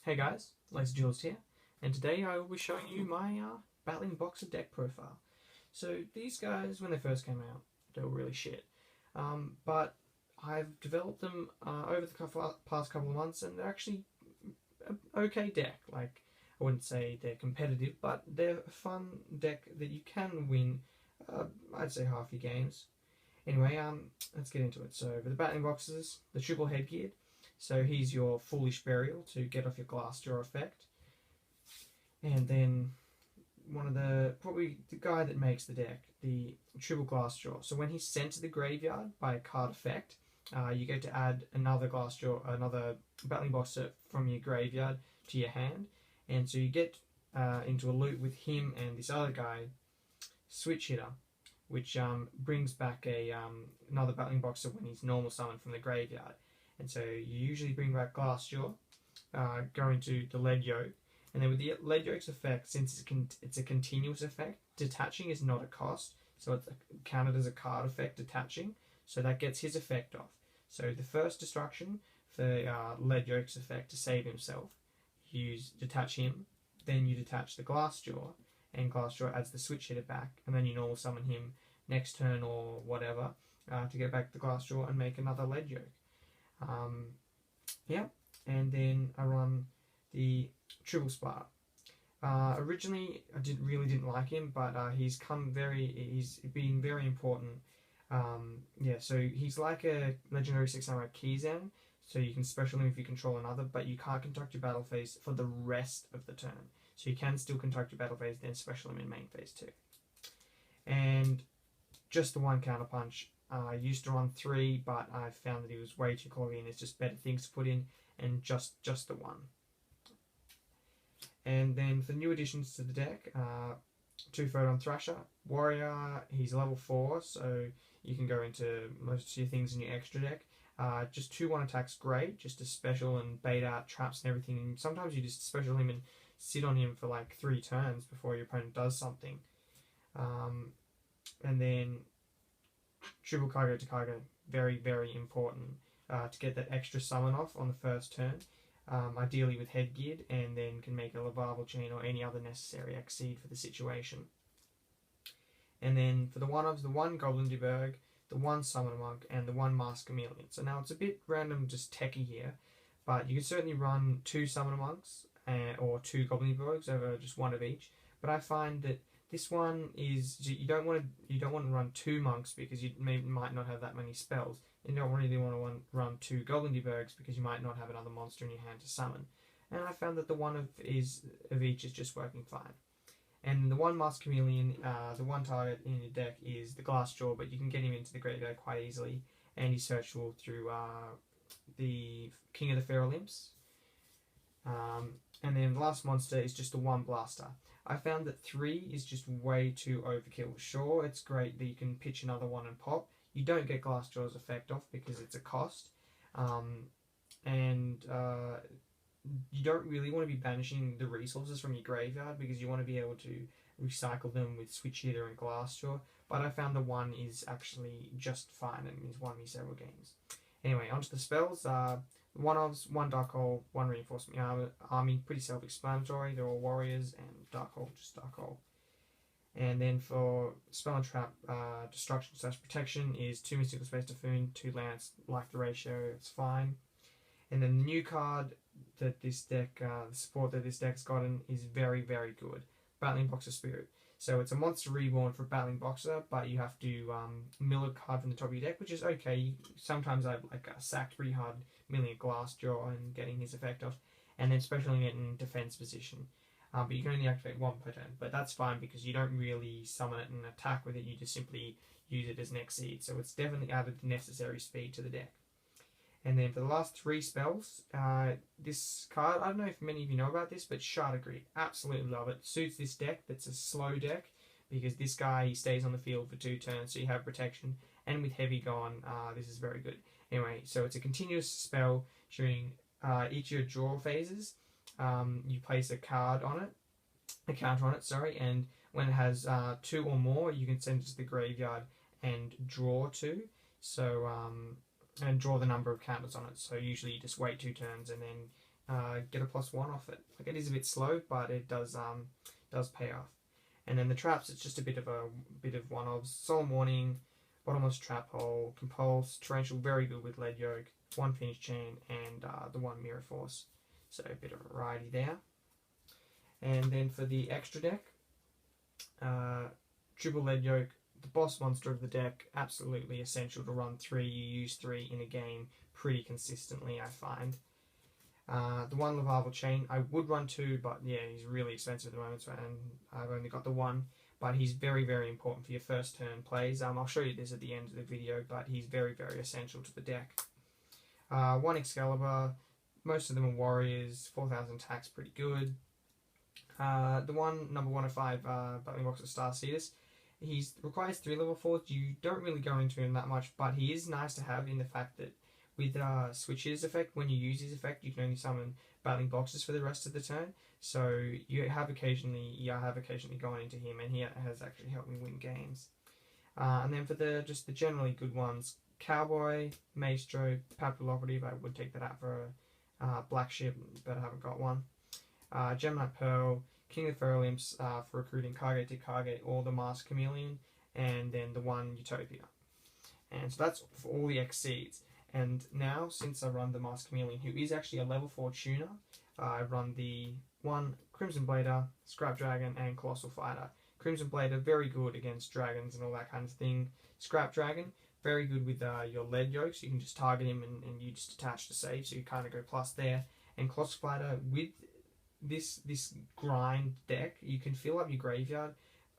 Hey guys, Yugioh here, and today I will be showing you my battlin boxer deck profile. So these guys, when they first came out, they were really shit, but I've developed them over the past couple of months, and they're actually an okay deck. Like, I wouldn't say they're competitive, but they're a fun deck that you can win, I'd say half your games. Anyway, let's get into it. So for the battlin boxers, the triple headgear. So he's your Foolish Burial to get off your Glassjaw effect. And then probably the guy that makes the deck, the triple Glassjaw. So when he's sent to the graveyard by a card effect, you get to add another battlin boxer from your graveyard to your hand. And so you get into a loop with him and this other guy, Switch Hitter, which brings back another battlin boxer when he's normal summoned from the graveyard. And so you usually bring back Glassjaw, go into the Yugioh, and then with the Yugioh's effect, since it's a continuous effect, detaching is not a cost, so it's counted as a card effect detaching, so that gets his effect off. So the first destruction for Yugioh's effect to save himself, you detach him, then you detach the Glassjaw, and Glassjaw adds the Switch Hitter back, and then you normal summon him next turn or whatever to get back the Glassjaw and make another Yugioh. Yeah, and then I run the Triple Spark. Originally, I really didn't like him, but he's been very important. Yeah, so he's like a legendary 6-9 Keyzen, so you can special him if you control another, but you can't conduct your battle phase for the rest of the turn. So you can still conduct your battle phase, then special him in main phase too. And just the one counterpunch. I used to run 3, but I found that he was way too cloggy and there's just better things to put in, and just the one. And then for new additions to the deck, 2 Photon Thrasher. Warrior, he's level 4, so you can go into most of your things in your extra deck. Just 2/1 attacks, great, just to special and bait out traps and everything. And sometimes you just special him and sit on him for like 3 turns before your opponent does something. And then triple cargo to cargo, very, very important to get that extra summon off on the first turn, ideally with headgeared, and then can make a Lavarval Chain or any other necessary Exceed for the situation. And then for the one-ofs, the 1 Goblin Debug, the 1 Summoner Monk, and the 1 Mask Chameleon. So now it's a bit random, just techie here, but you can certainly run 2 Summoner Monks or 2 Goblin Debugs over just 1 of each. But I find that this one is you don't want to run 2 monks because you might not have that many spells. You don't really want to run 2 Goblin Debugs because you might not have another monster in your hand to summon. And I found that the one of each is just working fine. And the 1 Mask Chameleon, the one target in your deck is the Glassjaw, but you can get him into the graveyard quite easily, and he's searchable through the King of the Feral Imps. And then the last monster is just the 1 Blaster. I found that 3 is just way too overkill. Sure, it's great that you can pitch another one and pop. You don't get Glassjaw's effect off because it's a cost. And you don't really want to be banishing the resources from your graveyard because you want to be able to recycle them with Switch Hitter and Glassjaw. But I found the 1 is actually just fine and has won me several games. Anyway, onto the spells. 1-ofs, 1 Dark Hole, 1 Reinforcement Army, pretty self-explanatory. They're all warriors, and Dark Hole, just Dark Hole. And then for Spell and Trap, Destruction / Protection is 2 Mystical Space Typhoon, 2 Lance, like the ratio, it's fine. And then the new card that this deck, the support that this deck's gotten is very, very good. Battlin Boxer Spirit. So it's a monster reborn for Battlin Boxer, but you have to mill a card from the top of your deck, which is okay. Sometimes I've sacked pretty hard, milling a Glassjaw and getting his effect off, and then specialing it in defense position. But you can only activate 1 per turn, but that's fine because you don't really summon it and attack with it, you just simply use it as an Exceed. So it's definitely added the necessary speed to the deck. And then for the last 3 spells, this card, I don't know if many of you know about this, but Shard Grid, absolutely love it. Suits this deck that's a slow deck, because this guy, he stays on the field for 2 turns, so you have protection, and with Heavy gone, this is very good. Anyway, so it's a continuous spell during each of your draw phases. You place a card on it, a counter on it, sorry, and when it has 2 or more, you can send it to the graveyard and draw 2. So and draw the number of counters on it. So usually you just wait 2 turns and then get a +1 off it. Like, it is a bit slow, but it does pay off. And then the traps, it's just a bit of one-offs. Solemn Warning, Bottomless Trap Hole, Compulse, Torrential, very good with Lead Yoke, one Finish Chain, and the one Mirror Force. So a bit of a variety there. And then for the extra deck, Triple Lead Yoke, the boss monster of the deck, absolutely essential to run 3. You use 3 in a game pretty consistently, I find. The one Lavarval Chain, I would run 2, but yeah, he's really expensive at the moment, and I've only got the 1. But he's very, very important for your first turn plays. I'll show you this at the end of the video, but he's very, very essential to the deck. 1 Excalibur, most of them are warriors, 4,000 attacks, pretty good. The one, number 105, Battling Box of Starseeders, he requires 3 level 4s. You don't really go into him that much, but he is nice to have in the fact that with Switch his effect, when you use his effect, you can only summon battling boxes for the rest of the turn. So you have occasionally gone into him, and he has actually helped me win games. And then for the generally good ones, Cowboy, Maestro, Papilloperative, I would take that out for a Black Ship, but I haven't got one. Gemini Pearl, King of the Feral Imps for recruiting Kage to Kage or the Masked Chameleon, and then the one Utopia. And so that's for all the Exceeds. And now, since I run the Masked Chameleon, who is actually a level 4 tuner, I run the 1 Crimson Blader, Scrap Dragon, and Colossal Fighter. Crimson Blader, very good against dragons and all that kind of thing. Scrap Dragon, very good with your Lead Yoke, so you can just target him and you just attach to save, so you kind of go plus there. And Colossal Fighter, with this grind deck, you can fill up your graveyard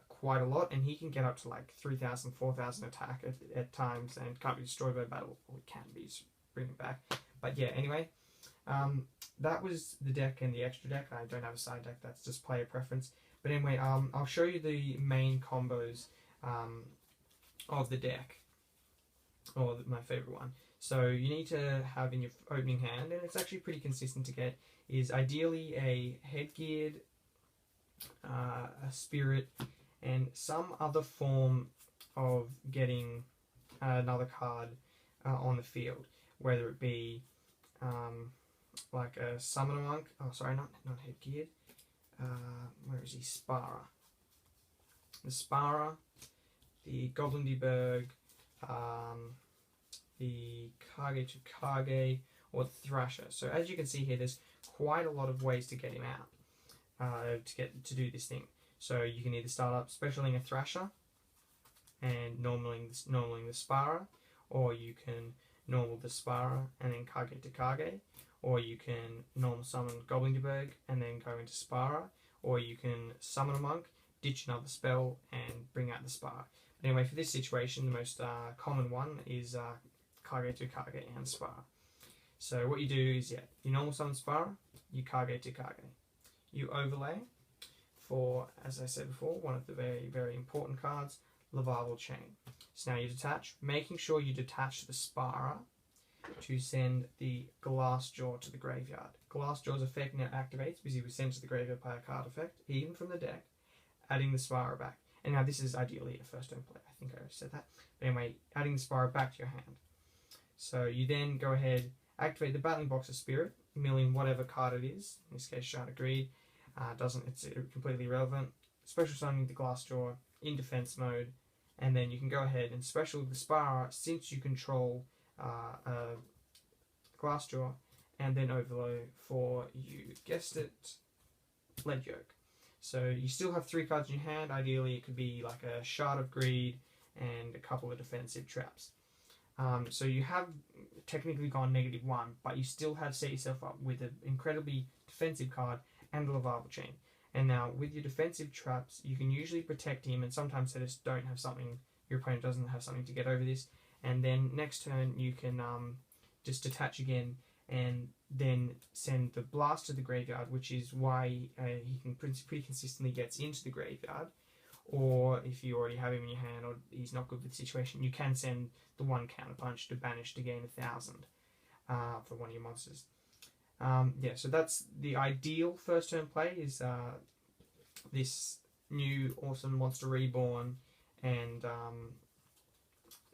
quite a lot, and he can get up to like 3,000, 4,000 attack at times, and can't be destroyed by battle, or it can be, just bring it back. But yeah, anyway, that was the deck and the extra deck. I don't have a side deck, that's just player preference. But anyway, I'll show you the main combos of the deck, or my favorite one. So you need to have in your opening hand, and it's actually pretty consistent to get, is ideally a headgeared, a spirit, and some other form of getting another card on the field, whether it be like a Summoner Monk, oh sorry, not headgeared, where is he, Spara. The Spara, the Goblin Deberg, the Kage to Kage, or the Thrasher. So as you can see here, there's quite a lot of ways to get him out, to do this thing. So you can either start up specialing a Thrasher and normaling the Spara, or you can normal the Spara and then Kage to Kage, or you can normal summon Goblin Deberg and then go into Spara, or you can summon a monk, ditch another spell, and bring out the Spara. But anyway, for this situation, the most common one is Kage to Kage and Spara. So what you do is, yeah, you normal summon Spara, you Kage to Kage. You overlay for, as I said before, one of the very, very important cards, Lavarval Chain. So now you detach, making sure you detach the Spara to send the Glassjaw to the graveyard. Glassjaw's effect now activates because he was sent to the graveyard by a card effect, even from the deck, adding the Spara back. And now this is ideally a first turn play, I think I already said that. But anyway, adding the Spara back to your hand. So you then go ahead, activate the Battling Box of Spirit, milling whatever card it is, in this case Shard of Greed, it's completely irrelevant. Special summoning the Glassjaw in defense mode, and then you can go ahead and special the Spara since you control Glassjaw, and then overlay for, you guessed it, Lead Yoke. So you still have 3 cards in your hand. Ideally it could be like a Shard of Greed and a couple of defensive traps. So you have technically gone -1, but you still have set yourself up with an incredibly defensive card and the Lavarval Chain. And now with your defensive traps, you can usually protect him, and sometimes they just don't have something, your opponent doesn't have something to get over this. And then next turn you can just detach again, and then send the Blast to the graveyard, which is why he can pretty consistently gets into the graveyard. Or if you already have him in your hand, or he's not good for the situation, you can send the 1 Counterpunch to banish to gain 1,000 for one of your monsters. Yeah, so that's the ideal first turn play, is this new awesome Monster Reborn and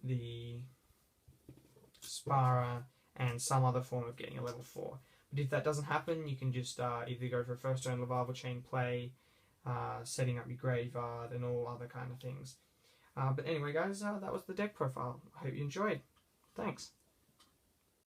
the Spara and some other form of getting a level 4. But if that doesn't happen, you can just either go for a first turn Leviathan Chain play, setting up your graveyard, and all other kind of things. But anyway, guys, that was the deck profile. I hope you enjoyed. Thanks.